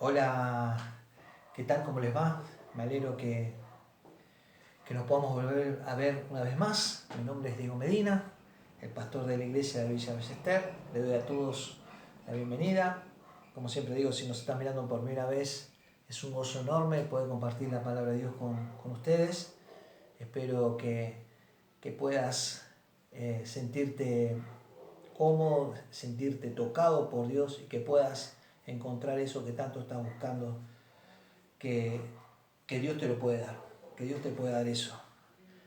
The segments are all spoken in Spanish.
Hola, ¿qué tal? ¿Cómo les va? Me alegro que nos podamos volver a ver una vez más. Mi nombre es Diego Medina, el pastor de la iglesia de Villa Ballester. Le doy a todos la bienvenida. Como siempre digo, si nos están mirando por primera vez, es un gozo enorme poder compartir la palabra de Dios con ustedes. Espero que puedas sentirte cómodo, sentirte tocado por Dios y que puedas encontrar eso que tanto estás buscando, que, que Dios te lo puede dar, que Dios te puede dar eso,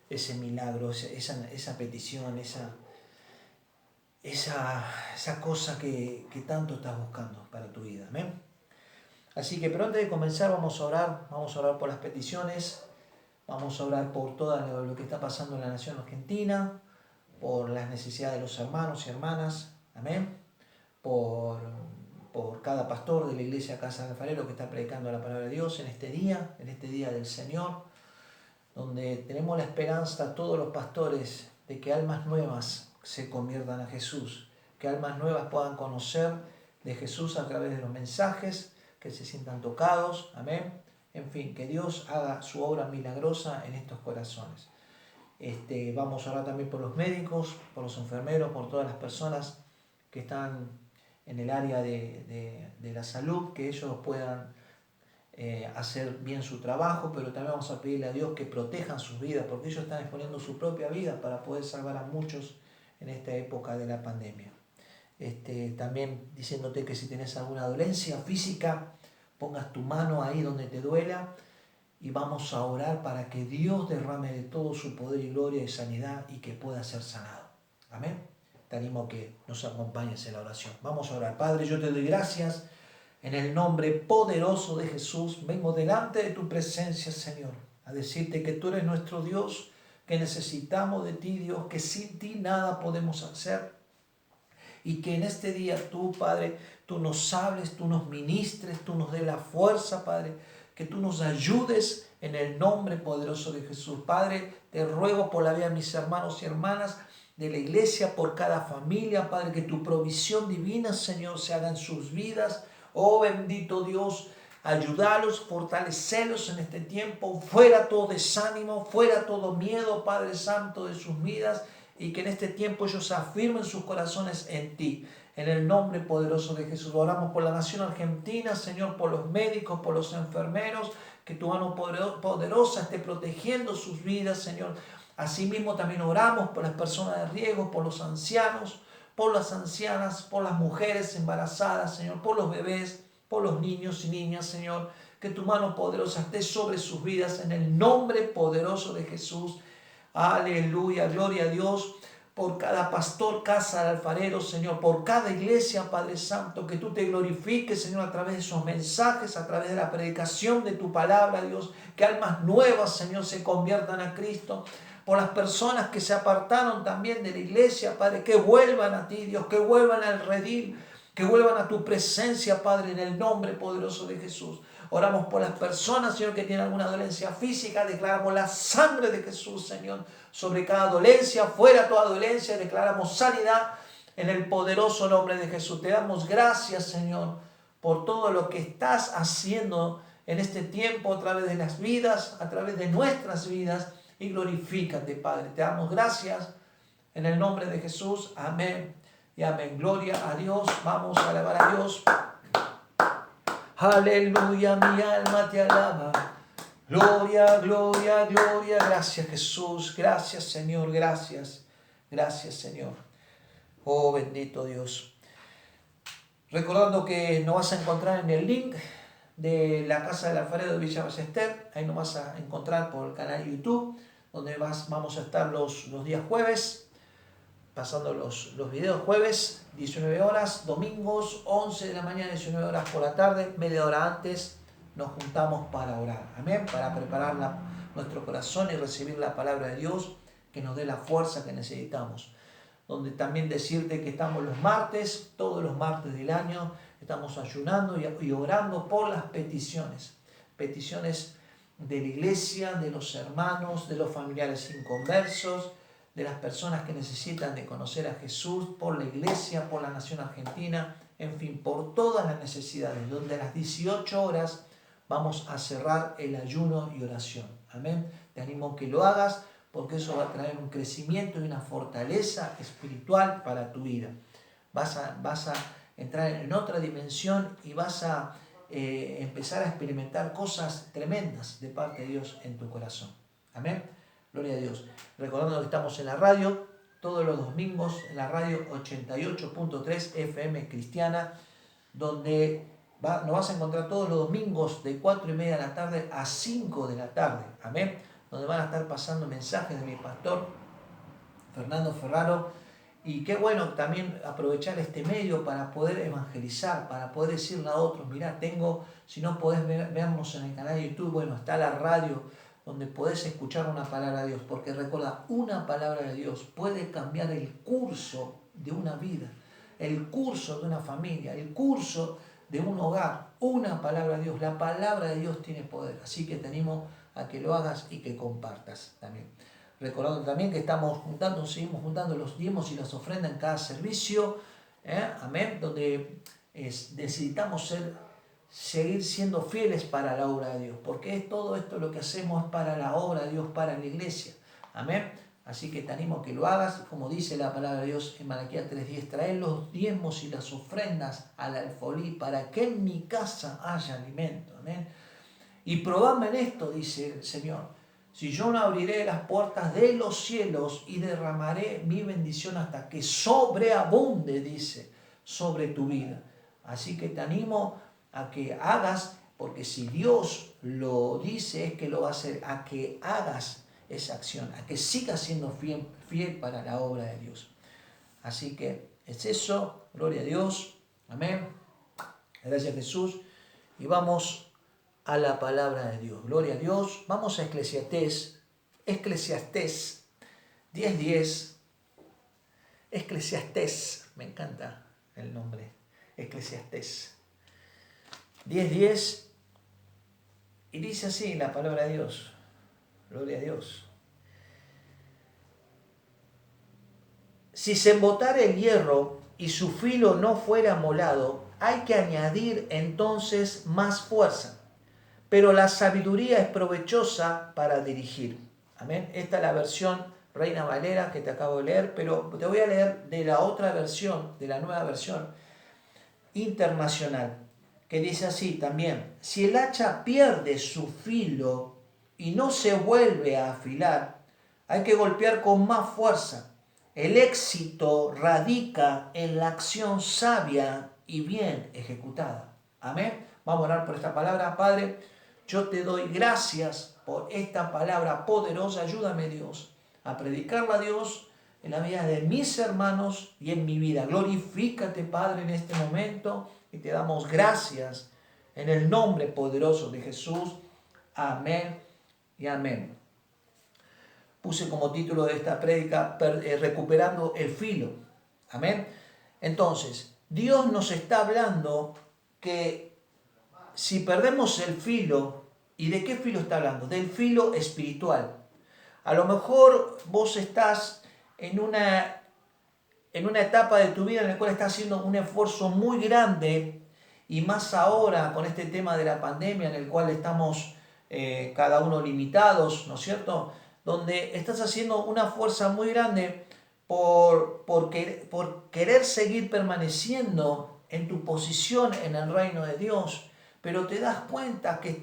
ese milagro, esa petición, esa cosa que tanto estás buscando para tu vida. ¿Amén? Así que, pero antes de comenzar vamos a orar por las peticiones, vamos a orar por todo lo que está pasando en la nación argentina, por las necesidades de los hermanos y hermanas, amén, por cada pastor de la iglesia Casa del Alfarero que está predicando la palabra de Dios en este día del Señor, donde tenemos la esperanza, todos los pastores, de que almas nuevas se conviertan a Jesús, que almas nuevas puedan conocer de Jesús a través de los mensajes, que se sientan tocados, amén. En fin, que Dios haga su obra milagrosa en estos corazones. Vamos a orar también por los médicos, por los enfermeros, por todas las personas que están en el área de la salud, que ellos puedan hacer bien su trabajo, pero también vamos a pedirle a Dios que protejan sus vidas, porque ellos están exponiendo su propia vida para poder salvar a muchos en esta época de la pandemia. También diciéndote que si tienes alguna dolencia física, pongas tu mano ahí donde te duela y vamos a orar para que Dios derrame de todo su poder y gloria y sanidad y que pueda ser sanado. Amén. Te animo a que nos acompañes en la oración. Vamos a orar. Padre, yo te doy gracias. En el nombre poderoso de Jesús, vengo delante de tu presencia, Señor, a decirte que tú eres nuestro Dios, que necesitamos de ti, Dios, que sin ti nada podemos hacer. Y que en este día tú, Padre, tú nos hables, tú nos ministres, tú nos des la fuerza, Padre, que tú nos ayudes en el nombre poderoso de Jesús. Padre, te ruego por la vida de mis hermanos y hermanas de la iglesia, por cada familia, Padre, que tu provisión divina, Señor, se haga en sus vidas. Oh bendito Dios, ayúdalos, fortalecerlos en este tiempo, fuera todo desánimo, fuera todo miedo, Padre Santo, de sus vidas, y que en este tiempo ellos afirmen sus corazones en ti. En el nombre poderoso de Jesús, oramos por la nación argentina, Señor, por los médicos, por los enfermeros, que tu mano poderosa esté protegiendo sus vidas, Señor. Asimismo también oramos por las personas de riesgo, por los ancianos, por las ancianas, por las mujeres embarazadas, Señor, por los bebés, por los niños y niñas, Señor. Que tu mano poderosa esté sobre sus vidas en el nombre poderoso de Jesús. Aleluya, gloria a Dios, por cada pastor, casa del alfarero, Señor, por cada iglesia, Padre Santo, que tú te glorifiques, Señor, a través de esos mensajes, a través de la predicación de tu palabra, Dios, que almas nuevas, Señor, se conviertan a Cristo, por las personas que se apartaron también de la iglesia, Padre, que vuelvan a ti, Dios, que vuelvan al redil, que vuelvan a tu presencia, Padre, en el nombre poderoso de Jesús. Oramos por las personas, Señor, que tienen alguna dolencia física. Declaramos la sangre de Jesús, Señor, sobre cada dolencia. Fuera toda dolencia, declaramos sanidad en el poderoso nombre de Jesús. Te damos gracias, Señor, por todo lo que estás haciendo en este tiempo a través de las vidas, a través de nuestras vidas. Y glorifícate, Padre. Te damos gracias en el nombre de Jesús. Amén y amén. Gloria a Dios. Vamos a alabar a Dios. Aleluya, mi alma te alaba. Gloria, gloria, gloria. Gracias, Jesús. Gracias, Señor. Gracias. Gracias, Señor. Oh, bendito Dios. Recordando que nos vas a encontrar en el link de la Casa del Alfarero de Villa Ballester. Ahí nos vas a encontrar por el canal de YouTube, donde vamos a estar los días jueves, pasando los videos jueves, 19 horas, domingos, 11 de la mañana, 19 horas por la tarde, media hora antes, nos juntamos para orar. Amén, para preparar nuestro corazón y recibir la palabra de Dios, que nos dé la fuerza que necesitamos. Donde también decirte que estamos los martes, todos los martes del año, estamos ayunando y orando por las peticiones de la iglesia, de los hermanos, de los familiares inconversos, de las personas que necesitan de conocer a Jesús, por la iglesia, por la nación argentina en fin, por todas las necesidades, donde a las 18 horas vamos a cerrar el ayuno y oración. Amén. Te animo a que lo hagas porque eso va a traer un crecimiento y una fortaleza espiritual para tu vida. Vas a entrar en otra dimensión y vas a empezar a experimentar cosas tremendas de parte de Dios en tu corazón. Amén. Gloria a Dios. Recordando que estamos en la radio, todos los domingos, en la radio 88.3 FM Cristiana, donde nos vas a encontrar todos los domingos de 4:30 de la tarde a 5 de la tarde. Amén. Donde van a estar pasando mensajes de mi pastor Fernando Ferraro. Y qué bueno también aprovechar este medio para poder evangelizar, para poder decirle a otros, mirá, si no podés vernos en el canal de YouTube, bueno, está la radio donde podés escuchar una palabra de Dios. Porque recuerda, una palabra de Dios puede cambiar el curso de una vida, el curso de una familia, el curso de un hogar. Una palabra de Dios, la palabra de Dios tiene poder. Así que te animo a que lo hagas y que compartas también. Recordando también que seguimos juntando los diezmos y las ofrendas en cada servicio, amén, donde necesitamos seguir siendo fieles para la obra de Dios, porque todo esto lo que hacemos es para la obra de Dios, para la iglesia, amén. Así que te animo a que lo hagas, como dice la palabra de Dios en Malaquías 3:10, traed los diezmos y las ofrendas al alfolí para que en mi casa haya alimento, amén. Y probadme en esto, dice el Señor, si yo no abriré las puertas de los cielos y derramaré mi bendición hasta que sobreabunde, dice, sobre tu vida. Así que te animo a que hagas, porque si Dios lo dice es que lo va a hacer, a que hagas esa acción, a que sigas siendo fiel para la obra de Dios. Así que es eso, gloria a Dios, amén, gracias a Jesús, y vamos a la palabra de Dios. Gloria a Dios. Vamos a Eclesiastés 10:10. Eclesiastés, me encanta el nombre. Eclesiastés 10:10. Y dice así la palabra de Dios. Gloria a Dios. Si se embotara el hierro y su filo no fuera molado, hay que añadir entonces más fuerza. Pero la sabiduría es provechosa para dirigir. Amén. Esta es la versión Reina Valera que te acabo de leer, pero te voy a leer de la otra versión, de la nueva versión internacional, que dice así también: si el hacha pierde su filo y no se vuelve a afilar, hay que golpear con más fuerza. El éxito radica en la acción sabia y bien ejecutada. Amén. Vamos a orar por esta palabra. Padre, yo te doy gracias por esta palabra poderosa. Ayúdame, Dios, a predicarla a Dios en la vida de mis hermanos y en mi vida. Glorifícate, Padre, en este momento y te damos gracias en el nombre poderoso de Jesús. Amén y amén. Puse como título de esta prédica recuperando el filo. Amén. Entonces, Dios nos está hablando que si perdemos el filo, ¿y de qué filo está hablando? Del filo espiritual. A lo mejor vos estás en una etapa de tu vida en la cual estás haciendo un esfuerzo muy grande, y más ahora con este tema de la pandemia en el cual estamos cada uno limitados, ¿no es cierto? Donde estás haciendo una fuerza muy grande por querer seguir permaneciendo en tu posición en el reino de Dios, pero te das cuenta que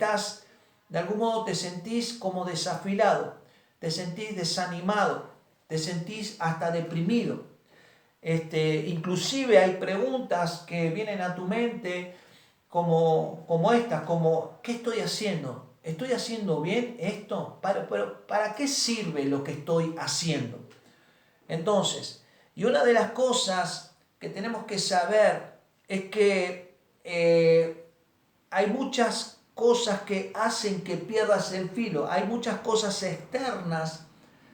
de algún modo te sentís como desafilado, te sentís desanimado, te sentís hasta deprimido. Inclusive hay preguntas que vienen a tu mente como estas, como ¿qué estoy haciendo? ¿Estoy haciendo bien esto? ¿Para qué sirve lo que estoy haciendo? Entonces, y una de las cosas que tenemos que saber es que hay muchas cosas que hacen que pierdas el filo. Hay muchas cosas externas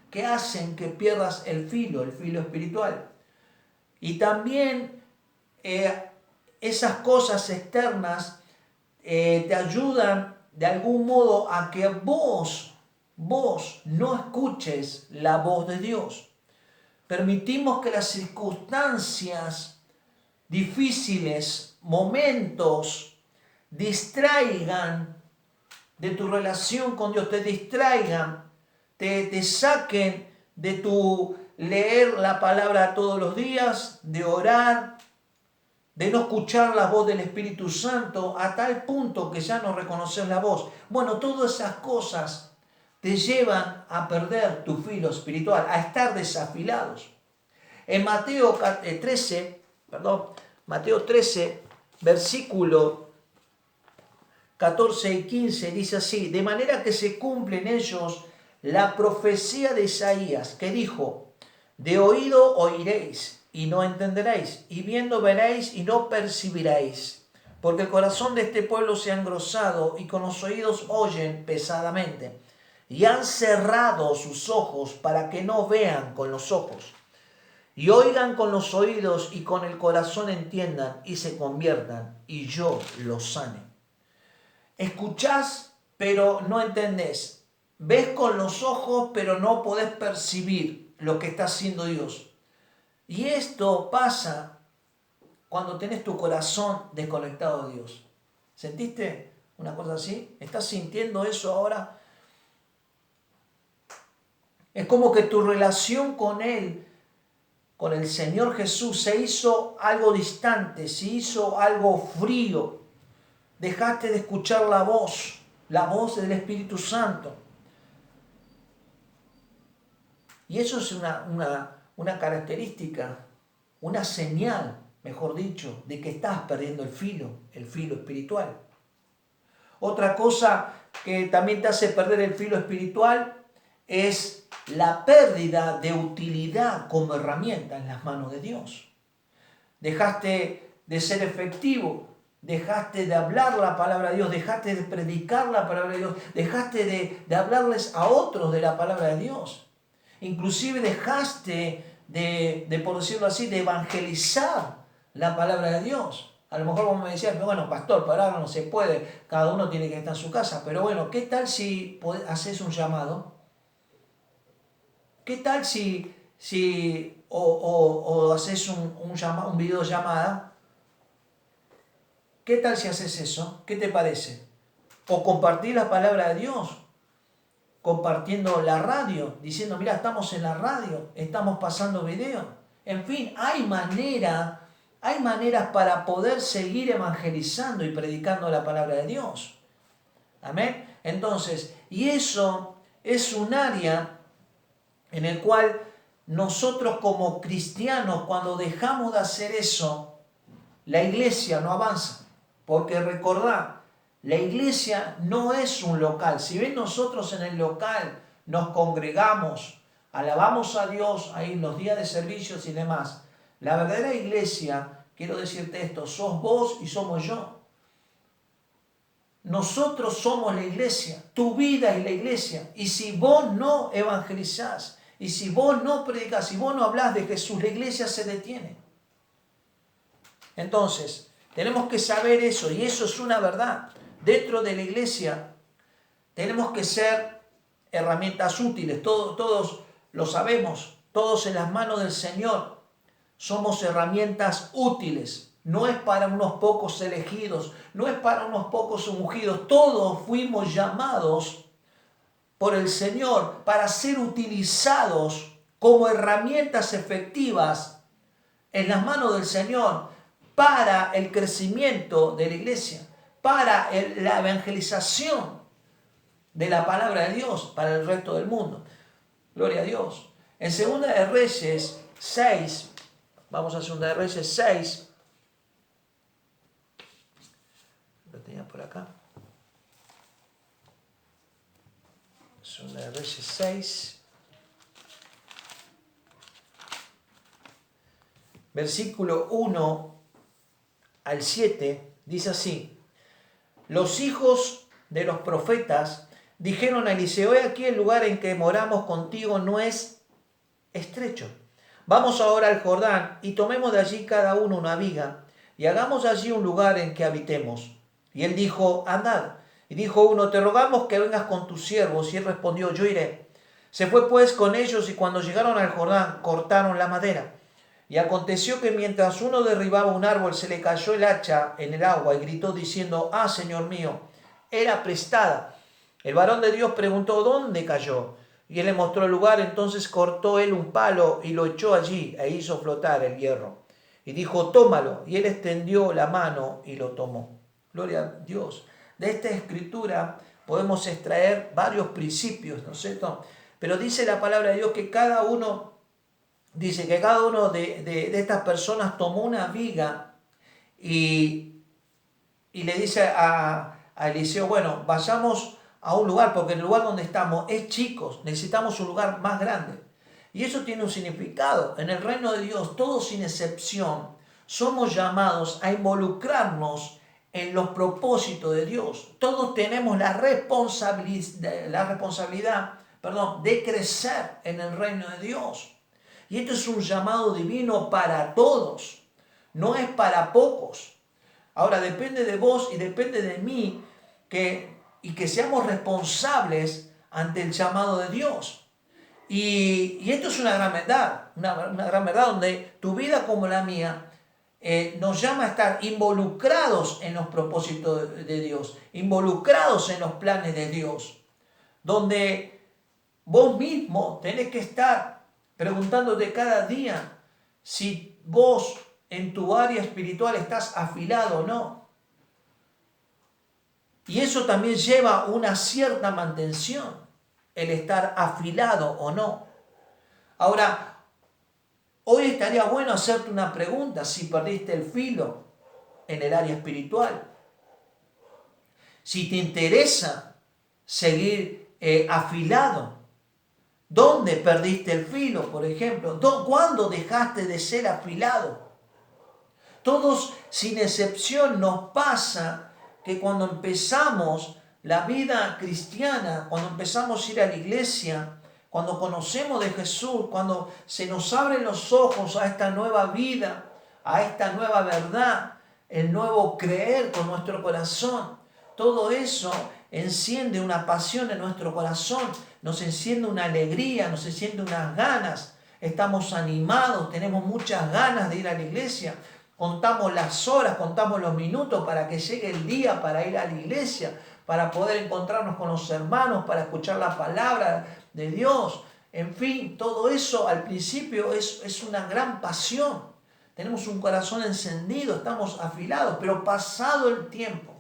que hacen que pierdas el filo espiritual. Y también esas cosas externas te ayudan de algún modo a que vos no escuches la voz de Dios. Permitimos que las circunstancias difíciles, momentos, distraigan de tu relación con Dios, te distraigan, te saquen de tu leer la palabra todos los días, de orar, de no escuchar la voz del Espíritu Santo a tal punto que ya no reconoces la voz. Bueno, todas esas cosas te llevan a perder tu filo espiritual, a estar desafilados. En Mateo 13, versículo 14 y 15 dice así: de manera que se cumple en ellos la profecía de Isaías, que dijo: de oído oiréis y no entenderéis, y viendo veréis y no percibiréis, porque el corazón de este pueblo se ha engrosado y con los oídos oyen pesadamente, y han cerrado sus ojos para que no vean con los ojos, y oigan con los oídos y con el corazón entiendan y se conviertan, y yo los sane. Escuchás, pero no entendés. Ves con los ojos, pero no podés percibir lo que está haciendo Dios. Y esto pasa cuando tenés tu corazón desconectado de Dios. ¿Sentiste una cosa así? ¿Estás sintiendo eso ahora? Es como que tu relación con Él, con el Señor Jesús, se hizo algo distante, se hizo algo frío. Dejaste de escuchar la voz del Espíritu Santo. Y eso es una característica, una señal, mejor dicho, de que estás perdiendo el filo espiritual. Otra cosa que también te hace perder el filo espiritual es la pérdida de utilidad como herramienta en las manos de Dios. Dejaste de ser efectivo, dejaste de hablar la palabra de Dios, dejaste de predicar la palabra de Dios, dejaste de hablarles a otros de la palabra de Dios. Inclusive dejaste de, por decirlo así, de evangelizar la palabra de Dios. A lo mejor vos me decías, bueno, pastor, para ahora no se puede, cada uno tiene que estar en su casa, pero bueno, ¿qué tal si haces un llamado? ¿Qué tal si haces un videollamada? ¿Qué tal si haces eso? ¿Qué te parece? O compartir la palabra de Dios, compartiendo la radio, diciendo, mira, estamos en la radio, estamos pasando video. En fin, hay maneras para poder seguir evangelizando y predicando la palabra de Dios. Amén. Entonces, y eso es un área en el cual nosotros como cristianos, cuando dejamos de hacer eso, la iglesia no avanza. Porque recordad, la iglesia no es un local. Si ven, nosotros en el local nos congregamos, alabamos a Dios ahí en los días de servicios y demás. La verdadera iglesia, quiero decirte esto, sos vos y somos yo. Nosotros somos la iglesia, tu vida es la iglesia. Y si vos no evangelizás, y si vos no predicás, si vos no hablás de Jesús, la iglesia se detiene. Entonces, tenemos que saber eso, y eso es una verdad. Dentro de la iglesia tenemos que ser herramientas útiles, todos lo sabemos, todos en las manos del Señor somos herramientas útiles. No es para unos pocos elegidos, no es para unos pocos ungidos, todos fuimos llamados por el Señor para ser utilizados como herramientas efectivas en las manos del Señor para el crecimiento de la iglesia, para la evangelización de la palabra de Dios para el resto del mundo. Gloria a Dios. En 2 de Reyes 6, vamos a 2 de Reyes 6, lo tenía por acá. 2 de Reyes 6, versículo 1 al 7, dice así: los hijos de los profetas dijeron a Eliseo: he aquí el lugar en que moramos contigo no es estrecho. Vamos ahora al Jordán y tomemos de allí cada uno una viga y hagamos allí un lugar en que habitemos. Y él dijo: andad. Y dijo uno: te rogamos que vengas con tus siervos. Y él respondió: yo iré. Se fue pues con ellos, y cuando llegaron al Jordán cortaron la madera. Y aconteció que mientras uno derribaba un árbol, se le cayó el hacha en el agua y gritó diciendo: ah, Señor mío, era prestada. El varón de Dios preguntó: ¿dónde cayó? Y él le mostró el lugar. Entonces cortó él un palo y lo echó allí e hizo flotar el hierro. Y dijo: tómalo. Y él extendió la mano y lo tomó. Gloria a Dios. De esta escritura podemos extraer varios principios, ¿no es cierto? Pero dice la palabra de Dios que cada uno de estas personas tomó una viga y le dice a Eliseo: bueno, vayamos a un lugar, porque el lugar donde estamos es chico, necesitamos un lugar más grande. Y eso tiene un significado. En el reino de Dios, todos sin excepción, somos llamados a involucrarnos en los propósitos de Dios. Todos tenemos la responsabilidad de crecer en el reino de Dios. Y esto es un llamado divino para todos, no es para pocos. Ahora depende de vos y depende de mí que seamos responsables ante el llamado de Dios. Y esto es una gran verdad, una gran verdad donde tu vida como la mía nos llama a estar involucrados en los propósitos de Dios, involucrados en los planes de Dios, donde vos mismo tenés que estar preguntándote cada día si vos en tu área espiritual estás afilado o no. Y eso también lleva una cierta mantención, el estar afilado o no. Ahora, hoy estaría bueno hacerte una pregunta: si perdiste el filo en el área espiritual, si te interesa seguir afilado. ¿Dónde perdiste el filo, por ejemplo? ¿Cuándo dejaste de ser afilado? Todos, sin excepción, nos pasa que cuando empezamos la vida cristiana, cuando empezamos a ir a la iglesia, cuando conocemos de Jesús, cuando se nos abren los ojos a esta nueva vida, a esta nueva verdad, el nuevo creer con nuestro corazón, todo eso enciende una pasión en nuestro corazón, nos enciende una alegría, nos enciende unas ganas, estamos animados, tenemos muchas ganas de ir a la iglesia, contamos las horas, contamos los minutos para que llegue el día para ir a la iglesia, para poder encontrarnos con los hermanos, para escuchar la palabra de Dios. En fin, todo eso al principio es una gran pasión. Tenemos un corazón encendido, estamos afilados, pero pasado el tiempo,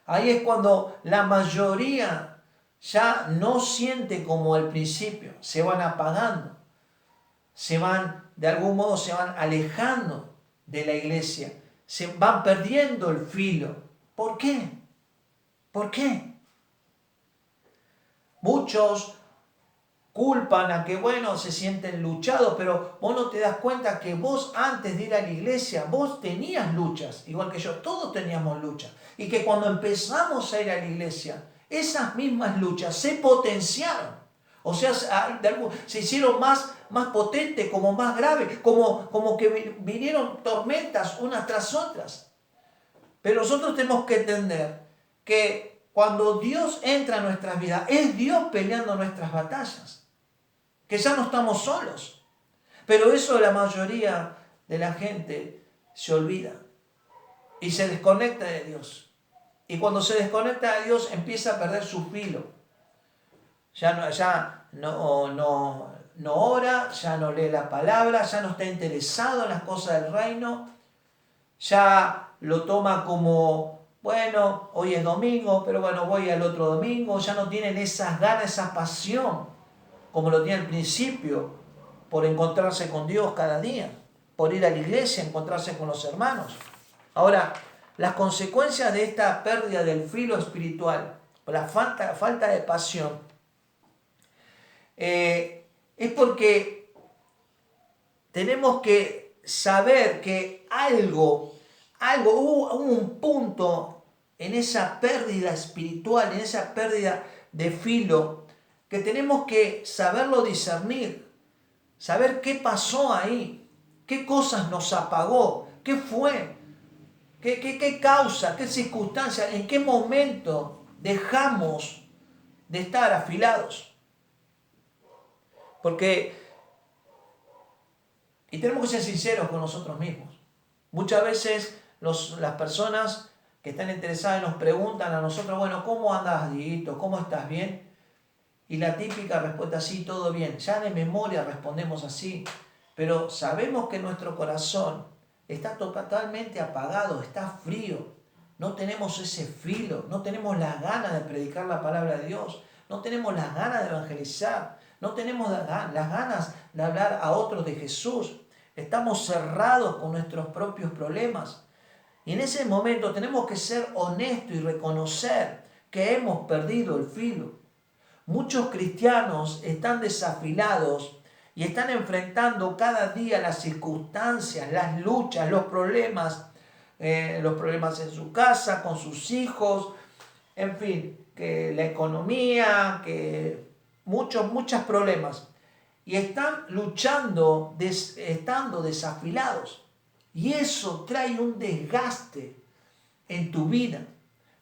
ahí es cuando la mayoría ya no siente como al principio, se van apagando, de algún modo se van alejando de la iglesia, se van perdiendo el filo. ¿Por qué? ¿Por qué? Muchos culpan a que, se sienten luchados, pero vos no te das cuenta que vos antes de ir a la iglesia, vos tenías luchas, igual que yo, todos teníamos luchas. Y que cuando empezamos a ir a la iglesia, esas mismas luchas se potenciaron. O sea, se hicieron más potentes, como más graves, como que vinieron tormentas unas tras otras. Pero nosotros tenemos que entender que cuando Dios entra en nuestras vidas, es Dios peleando nuestras batallas. Que ya no estamos solos. Pero eso la mayoría de la gente se olvida y se desconecta de Dios. Y cuando se desconecta de Dios empieza a perder su filo. Ya no ora, ya no lee la palabra, ya no está interesado en las cosas del reino, ya lo toma como, hoy es domingo, pero voy al otro domingo, ya no tienen esas ganas, esa pasión como lo tenía al principio, por encontrarse con Dios cada día, por ir a la iglesia, encontrarse con los hermanos. Ahora, las consecuencias de esta pérdida del filo espiritual, por la falta de pasión, es porque tenemos que saber que hubo un punto en esa pérdida espiritual, en esa pérdida de filo, que tenemos que saberlo discernir, saber qué pasó ahí, qué cosas nos apagó, qué fue, qué causa, qué circunstancia, en qué momento dejamos de estar afilados. Y tenemos que ser sinceros con nosotros mismos. Muchas veces las personas que están interesadas nos preguntan a nosotros, bueno, ¿cómo andas, Dieguito? ¿Cómo estás? ¿Bien? Y la típica respuesta, sí, todo bien. Ya de memoria respondemos así, pero sabemos que nuestro corazón está totalmente apagado, está frío. No tenemos ese filo, no tenemos las ganas de predicar la palabra de Dios, no tenemos las ganas de evangelizar, no tenemos las ganas de hablar a otros de Jesús. Estamos cerrados con nuestros propios problemas. Y en ese momento tenemos que ser honestos y reconocer que hemos perdido el filo. Muchos cristianos están desafilados y están enfrentando cada día las circunstancias, las luchas, los problemas en su casa, con sus hijos, en fin, que la economía, que muchos problemas. Y están luchando, estando desafilados. Y eso trae un desgaste en tu vida.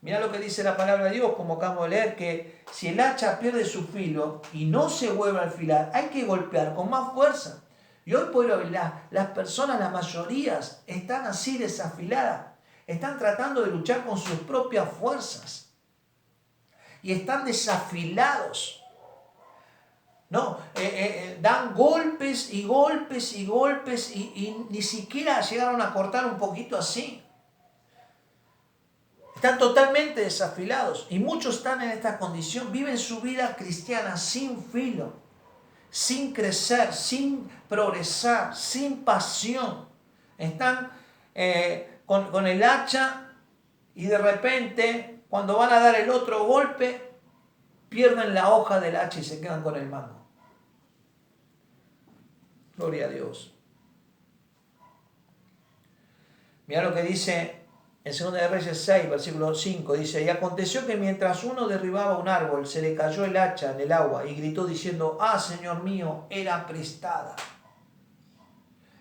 Mira lo que dice la palabra de Dios, como acabamos de leer, que si el hacha pierde su filo y no se vuelve a afilar, hay que golpear con más fuerza. Y hoy por hoy las personas, las mayorías, están así desafiladas. Están tratando de luchar con sus propias fuerzas. Y están desafilados. No, dan golpes y golpes y golpes y ni siquiera llegaron a cortar un poquito así. Están totalmente desafilados y muchos están en esta condición, viven su vida cristiana sin filo, sin crecer, sin progresar, sin pasión. Están con el hacha y de repente cuando van a dar el otro golpe pierden la hoja del hacha y se quedan con el mango. Gloria a Dios. Mira lo que dice en 2 de Reyes 6, versículo 5, dice, y aconteció que mientras uno derribaba un árbol, se le cayó el hacha en el agua y gritó diciendo, ah, Señor mío, era prestada.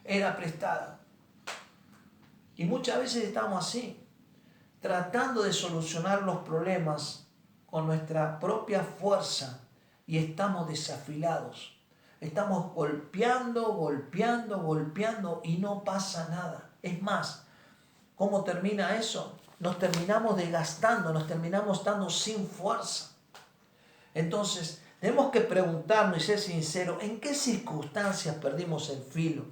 Era prestada. Y muchas veces estamos así, tratando de solucionar los problemas con nuestra propia fuerza y estamos desafilados. Estamos golpeando y no pasa nada. Es más, ¿cómo termina eso? Nos terminamos desgastando, nos terminamos estando sin fuerza. Entonces, tenemos que preguntarnos y ser sinceros, ¿en qué circunstancias perdimos el filo?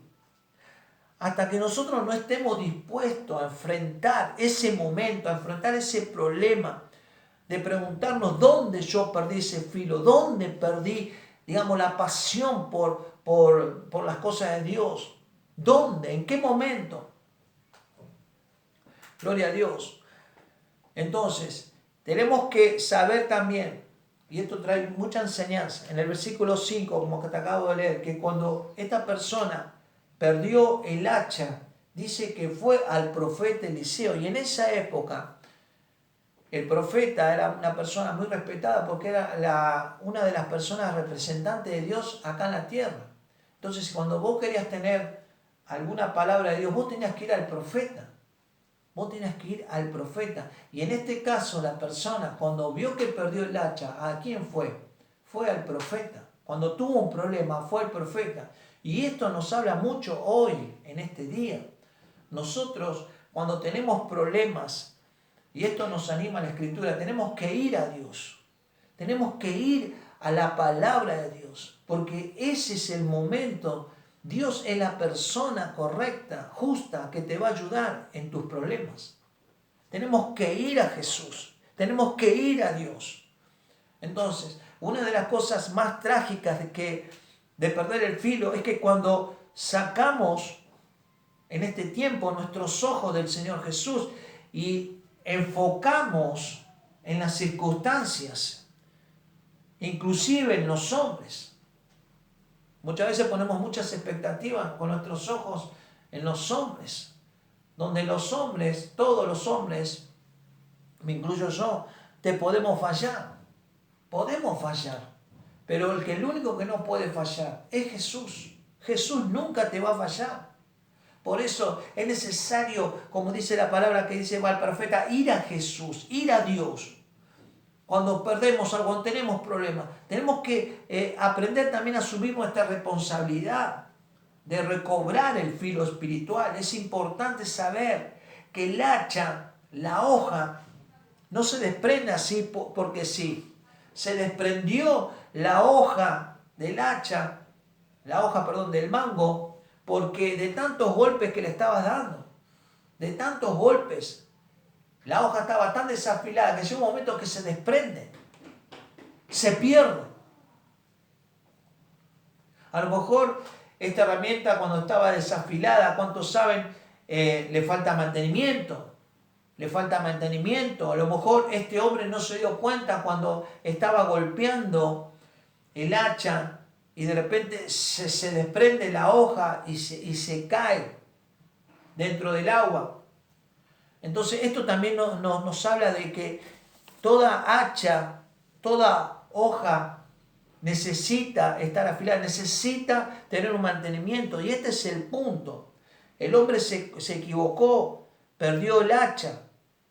Hasta que nosotros no estemos dispuestos a enfrentar ese momento, a enfrentar ese problema, de preguntarnos dónde yo perdí ese filo, dónde perdí, digamos, la pasión por las cosas de Dios. ¿Dónde? ¿En qué momento? Gloria a Dios. Entonces, tenemos que saber también, y esto trae mucha enseñanza, en el versículo 5, como que te acabo de leer, que cuando esta persona perdió el hacha, dice que fue al profeta Eliseo, y en esa época el profeta era una persona muy respetada porque era una de las personas representantes de Dios acá en la tierra. Entonces, cuando vos querías tener alguna palabra de Dios, vos tenías que ir al profeta. Vos tenías que ir al profeta. Y en este caso, la persona, cuando vio que perdió el hacha, ¿a quién fue? Fue al profeta. Cuando tuvo un problema, fue al profeta. Y esto nos habla mucho hoy, en este día. Nosotros, cuando tenemos problemas, y esto nos anima a la Escritura, tenemos que ir a Dios. Tenemos que ir a la palabra de Dios. Porque ese es el momento. Dios es la persona correcta, justa, que te va a ayudar en tus problemas. Tenemos que ir a Jesús. Tenemos que ir a Dios. Entonces, una de las cosas más trágicas de perder el filo es que cuando sacamos en este tiempo nuestros ojos del Señor Jesús y enfocamos en las circunstancias, inclusive en los hombres. Muchas veces ponemos muchas expectativas con nuestros ojos en los hombres, donde los hombres, todos los hombres, me incluyo yo, te podemos fallar, pero el único que no puede fallar es Jesús. Jesús nunca te va a fallar. Por eso es necesario, como dice la palabra que dice el profeta, ir a Jesús, ir a Dios. cuando perdemos algo, cuando tenemos problemas. Tenemos que aprender también a asumir nuestra responsabilidad de recobrar el filo espiritual. Es importante saber que el hacha, la hoja, no se desprende así porque sí. Se desprendió la hoja del hacha, del mango, porque de tantos golpes que le estabas dando, de tantos golpes, la hoja estaba tan desafilada que llega un momento que se desprende, se pierde. A lo mejor esta herramienta cuando estaba desafilada, ¿cuántos saben? Le falta mantenimiento. Le falta mantenimiento. A lo mejor este hombre no se dio cuenta cuando estaba golpeando el hacha y de repente se desprende la hoja y se cae dentro del agua. Entonces esto también nos habla de que toda hacha, toda hoja necesita estar afilada, necesita tener un mantenimiento. Y este es el punto. El hombre se equivocó, perdió el hacha,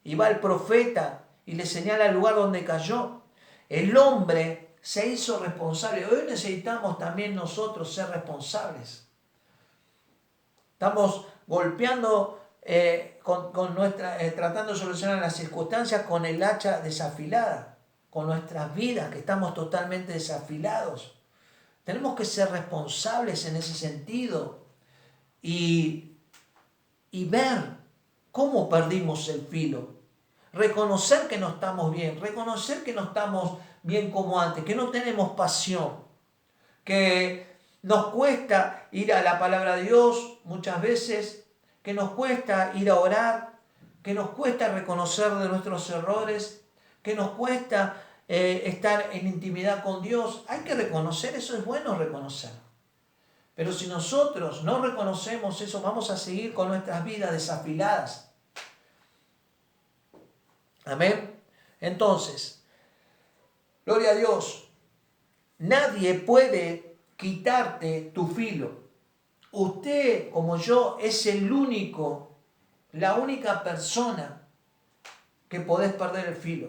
y va el profeta y le señala el lugar donde cayó. El hombre se hizo responsable. Hoy necesitamos también nosotros ser responsables. Estamos golpeando tratando de solucionar las circunstancias con el hacha desafilada, con nuestras vidas que estamos totalmente desafilados. Tenemos que ser responsables en ese sentido y ver cómo perdimos el filo. Reconocer que no estamos bien, reconocer que no estamos bien como antes, que no tenemos pasión, que nos cuesta ir a la palabra de Dios muchas veces, que nos cuesta ir a orar, que nos cuesta reconocer de nuestros errores, que nos cuesta estar en intimidad con Dios. Hay que reconocer, eso es bueno reconocer. Pero si nosotros no reconocemos eso, vamos a seguir con nuestras vidas desafiladas. Amén. Entonces, gloria a Dios. Nadie puede quitarte tu filo. Usted, como yo, es la única persona que podés perder el filo.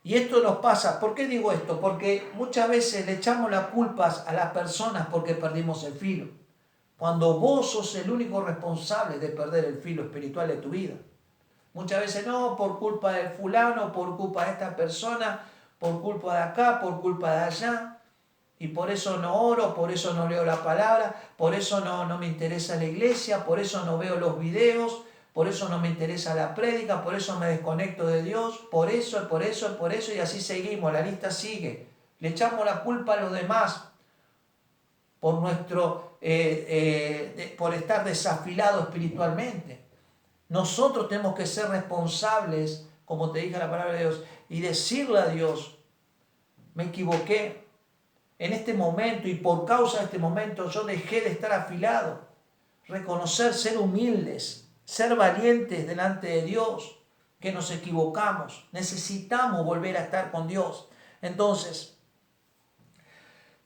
Y esto nos pasa. ¿Por qué digo esto? Porque muchas veces le echamos las culpas a las personas porque perdimos el filo. Cuando vos sos el único responsable de perder el filo espiritual de tu vida. Muchas veces no, por culpa del fulano, por culpa de esta persona, por culpa de acá, por culpa de allá. Y por eso no oro, por eso no leo la palabra, por eso no me interesa la iglesia, por eso no veo los videos, por eso no me interesa la prédica, por eso me desconecto de Dios, por eso, y así seguimos, la lista sigue. Le echamos la culpa a los demás por por estar desafilado espiritualmente. Nosotros tenemos que ser responsables, como te dije la palabra de Dios, y decirle a Dios, me equivoqué en este momento y por causa de este momento yo dejé de estar afilado. Reconocer, ser humildes, ser valientes delante de Dios, que nos equivocamos. Necesitamos volver a estar con Dios. Entonces,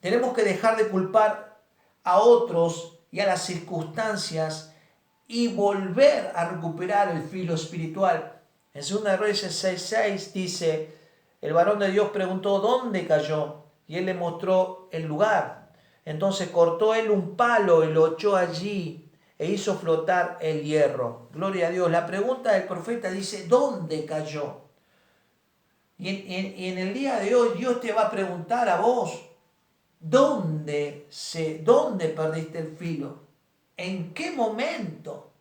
tenemos que dejar de culpar a otros y a las circunstancias y volver a recuperar el filo espiritual. En 2 Reyes 6:6 dice, el varón de Dios preguntó dónde cayó y él le mostró el lugar. Entonces cortó él un palo y lo echó allí e hizo flotar el hierro. Gloria a Dios. La pregunta del profeta dice, ¿dónde cayó? Y en el día de hoy Dios te va a preguntar a vos, ¿dónde perdiste el filo? ¿En qué momento?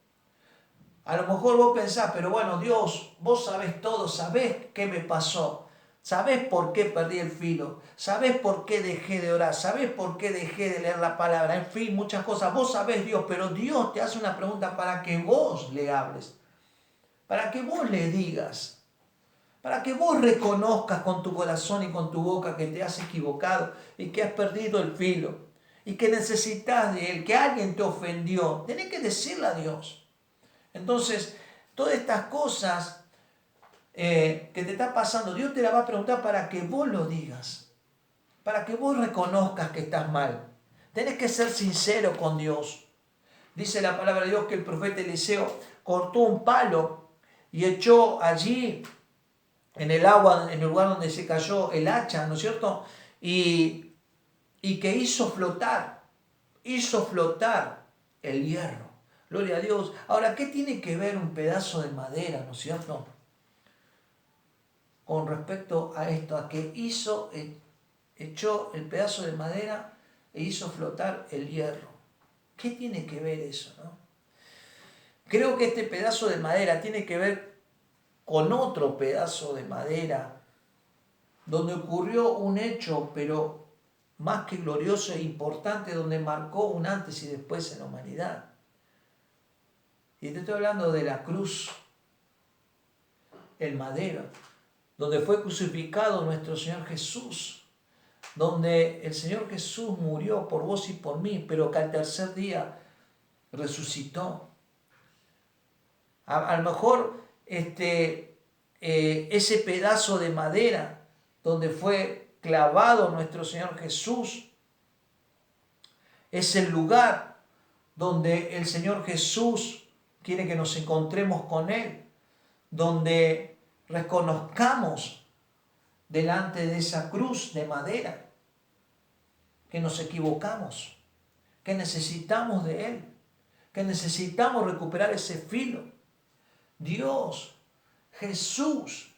A lo mejor vos pensás, pero bueno, Dios, vos sabés todo, sabés qué me pasó, sabés por qué perdí el filo, sabés por qué dejé de orar, sabés por qué dejé de leer la palabra, en fin, muchas cosas. Vos sabés, Dios, pero Dios te hace una pregunta para que vos le hables, para que vos le digas, para que vos reconozcas con tu corazón y con tu boca que te has equivocado y que has perdido el filo y que necesitas de Él, que alguien te ofendió. Tenés que decirle a Dios. Entonces, todas estas cosas que te está pasando, Dios te la va a preguntar para que vos lo digas, para que vos reconozcas que estás mal. Tenés que ser sincero con Dios. Dice la palabra de Dios que el profeta Eliseo cortó un palo y echó allí en el agua, en el lugar donde se cayó el hacha, ¿no es cierto? Y que hizo flotar el hierro. Gloria a Dios. Ahora, ¿qué tiene que ver un pedazo de madera, ¿no es cierto? Con respecto a esto, a que echó el pedazo de madera e hizo flotar el hierro. ¿Qué tiene que ver eso, no? Creo que este pedazo de madera tiene que ver con otro pedazo de madera, donde ocurrió un hecho, pero más que glorioso e importante, donde marcó un antes y después en la humanidad. Y te estoy hablando de la cruz, el madero, donde fue crucificado nuestro Señor Jesús, donde el Señor Jesús murió por vos y por mí, pero que al tercer día resucitó. A lo mejor ese pedazo de madera donde fue clavado nuestro Señor Jesús es el lugar donde el Señor Jesús quiere que nos encontremos con Él, donde reconozcamos delante de esa cruz de madera que nos equivocamos, que necesitamos de Él, que necesitamos recuperar ese filo. Dios, Jesús,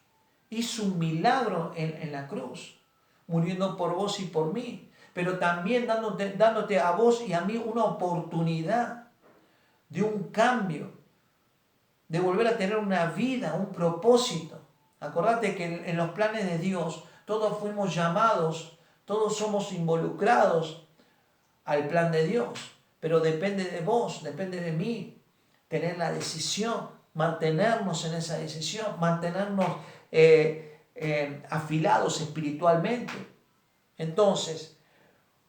hizo un milagro en la cruz, muriendo por vos y por mí, pero también dándote a vos y a mí una oportunidad de un cambio, de volver a tener una vida, un propósito. Acordate que en los planes de Dios todos fuimos llamados, todos somos involucrados al plan de Dios, pero depende de vos, depende de mí, tener la decisión, mantenernos en esa decisión, mantenernos afilados espiritualmente. Entonces,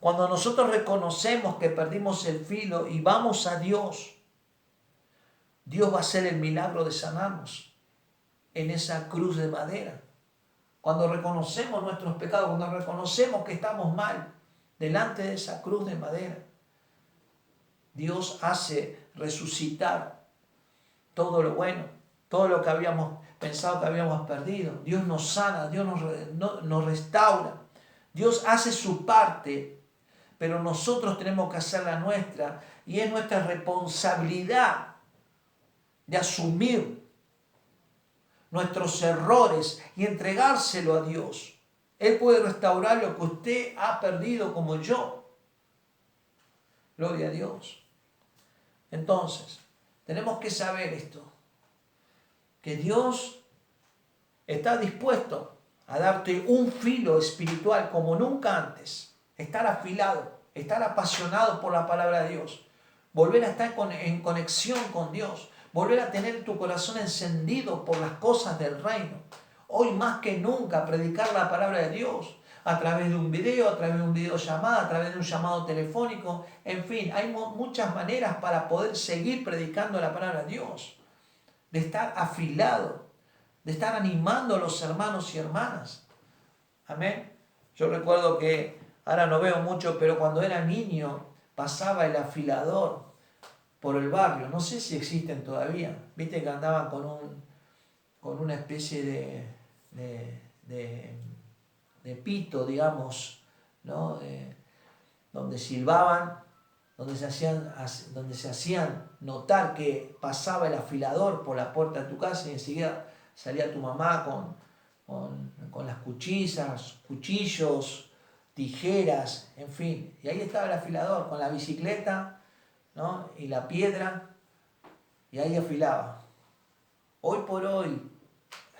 cuando nosotros reconocemos que perdimos el filo y vamos a Dios, Dios va a hacer el milagro de sanarnos en esa cruz de madera. Cuando reconocemos nuestros pecados, cuando reconocemos que estamos mal delante de esa cruz de madera, Dios hace resucitar todo lo bueno, todo lo que habíamos pensado que habíamos perdido. Dios nos sana, Dios nos restaura. Dios hace su parte, pero nosotros tenemos que hacer la nuestra, y es nuestra responsabilidad de asumir nuestros errores y entregárselo a Dios. Él puede restaurar lo que usted ha perdido como yo. Gloria a Dios. Entonces, tenemos que saber esto, que Dios está dispuesto a darte un filo espiritual como nunca antes, estar afilado, estar apasionado por la palabra de Dios, volver a estar en conexión con Dios, volver a tener tu corazón encendido por las cosas del reino. Hoy más que nunca predicar la palabra de Dios a través de un video, a través de un videollamada, a través de un llamado telefónico. En fin, hay muchas maneras para poder seguir predicando la palabra de Dios, de estar afilado, de estar animando a los hermanos y hermanas. Amén. Yo recuerdo que, ahora no veo mucho, pero cuando era niño pasaba el afilador por el barrio. No sé si existen todavía. Viste que andaban con una especie de pito, digamos, ¿no? Donde silbaban, donde se hacían notar que pasaba el afilador por la puerta de tu casa, y enseguida salía tu mamá con las cuchillas, cuchillos, tijeras, en fin. Y ahí estaba el afilador con la bicicleta, ¿no? Y la piedra, y ahí afilaba. Hoy por hoy,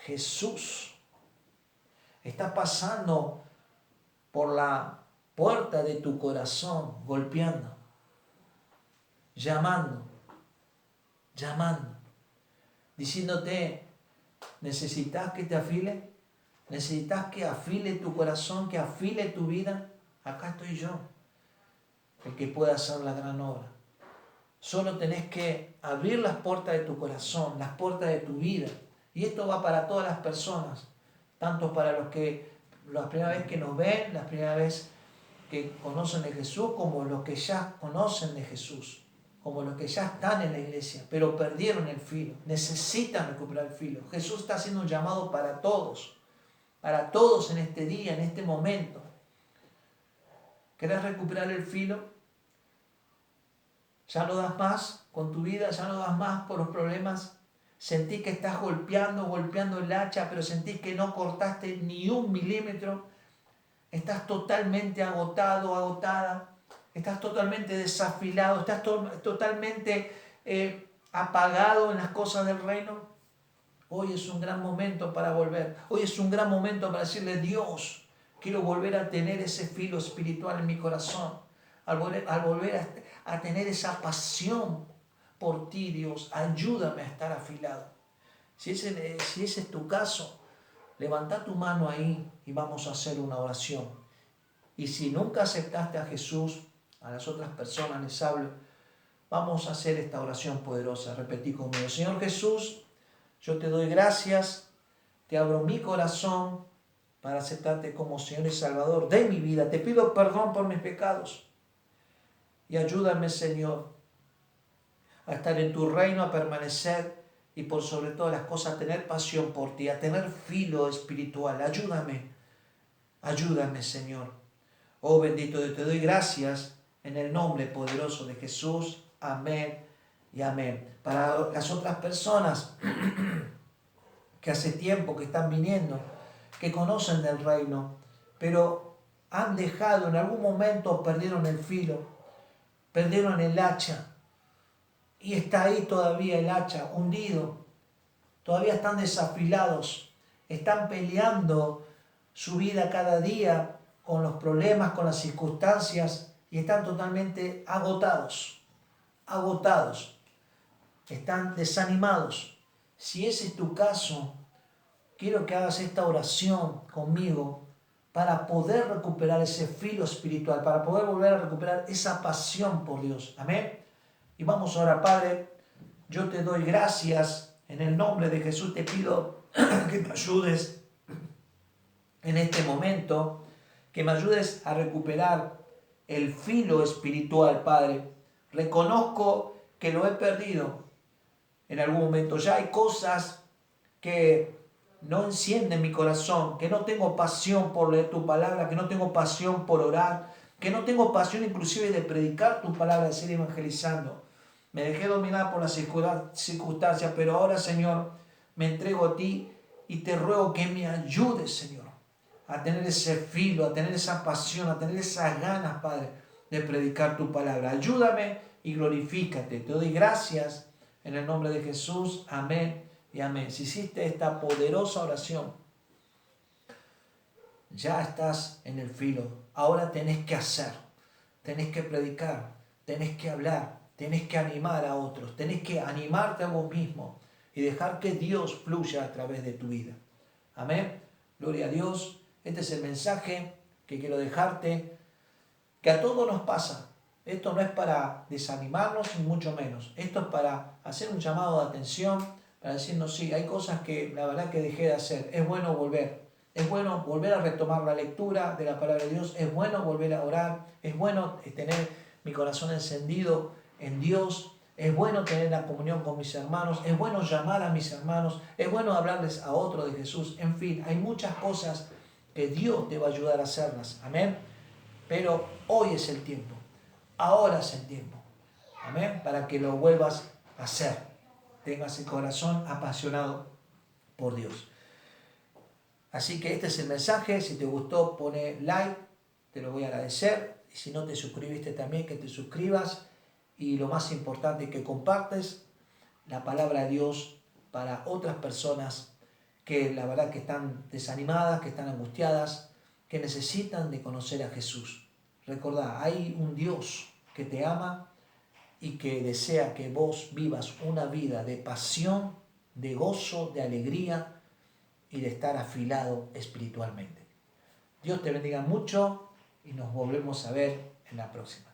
Jesús está pasando por la puerta de tu corazón, golpeando, llamando, diciéndote: ¿necesitas que te afile? ¿Necesitas que afile tu corazón, que afile tu vida? Acá estoy yo, el que puede hacer la gran obra. Solo tenés que abrir las puertas de tu corazón, las puertas de tu vida. Y esto va para todas las personas, tanto para los que la primera vez que nos ven, la primera vez que conocen de Jesús, como los que ya conocen de Jesús, como los que ya están en la iglesia, pero perdieron el filo, necesitan recuperar el filo. Jesús está haciendo un llamado para todos. para todos en este día, en este momento. ¿Querés recuperar el filo? Ya no das más con tu vida, ya no das más por los problemas. Sentís que estás golpeando el hacha, pero sentís que no cortaste ni 1 milímetro. Estás totalmente agotado, agotada. Estás totalmente desafilado. Estás totalmente apagado en las cosas del reino. Hoy es un gran momento para volver. Hoy es un gran momento para decirle: Dios, quiero volver a tener ese filo espiritual en mi corazón. Al volver a tener esa pasión por ti, Dios, ayúdame a estar afilado. Si ese es tu caso, levanta tu mano ahí y vamos a hacer una oración. Y si nunca aceptaste a Jesús, a las otras personas les hablo, vamos a hacer esta oración poderosa. Repetí conmigo: Señor Jesús, yo te doy gracias, te abro mi corazón para aceptarte como Señor y Salvador de mi vida. Te pido perdón por mis pecados y ayúdame, Señor, a estar en tu reino, a permanecer y por sobre todas las cosas a tener pasión por ti, a tener filo espiritual. Ayúdame, Señor. Oh bendito Dios, te doy gracias en el nombre poderoso de Jesús. Amén y amén. Para las otras personas que hace tiempo que están viniendo, que conocen del reino, pero han dejado, en algún momento perdieron el filo, perdieron el hacha, y está ahí todavía el hacha hundido, todavía están desafilados, están peleando su vida cada día con los problemas, con las circunstancias, y están totalmente agotados, están desanimados. Si ese es tu caso, quiero que hagas esta oración conmigo para poder recuperar ese filo espiritual, para poder volver a recuperar esa pasión por Dios. Amén. Y vamos ahora, Padre, yo te doy gracias en el nombre de Jesús. Te pido que me ayudes en este momento, que me ayudes a recuperar el filo espiritual, Padre. Reconozco que lo he perdido en algún momento. Ya hay cosas que no encienden mi corazón, que no tengo pasión por leer tu palabra, que no tengo pasión por orar, que no tengo pasión inclusive de predicar tu palabra, de seguir evangelizando. Me dejé dominar por las circunstancias, pero ahora, Señor, me entrego a ti y te ruego que me ayudes, Señor, a tener ese filo, a tener esa pasión, a tener esas ganas, Padre, de predicar tu palabra. Ayúdame y glorifícate. Te doy gracias en el nombre de Jesús. Amén y amén. Si hiciste esta poderosa oración, ya estás en el filo. Ahora tenés que hacer, tenés que predicar, tenés que hablar, tenés que animar a otros, tenés que animarte a vos mismo y dejar que Dios fluya a través de tu vida. Amén. Gloria a Dios. Este es el mensaje que quiero dejarte, que a todos nos pasa. Esto no es para desanimarnos ni mucho menos. Esto es para hacer un llamado de atención, para decirnos: sí, hay cosas que la verdad que dejé de hacer. Es bueno volver. Es bueno volver a retomar la lectura de la palabra de Dios. Es bueno volver a orar. Es bueno tener mi corazón encendido en Dios. Es bueno tener la comunión con mis hermanos. Es bueno llamar a mis hermanos. Es bueno hablarles a otro de Jesús. En fin, hay muchas cosas que Dios te va a ayudar a hacerlas. Amén. Pero hoy es el tiempo. Ahora es el tiempo. Amén. Para que lo vuelvas a hacer. Tengas el corazón apasionado por Dios. Así que este es el mensaje. Si te gustó, pone like. Te lo voy a agradecer. Y si no te suscribiste también, que te suscribas. Y lo más importante, que compartes la palabra de Dios para otras personas que la verdad que están desanimadas, que están angustiadas, que necesitan de conocer a Jesús. Recordá, hay un Dios que te ama y que desea que vos vivas una vida de pasión, de gozo, de alegría y de estar afilado espiritualmente. Dios te bendiga mucho y nos volvemos a ver en la próxima.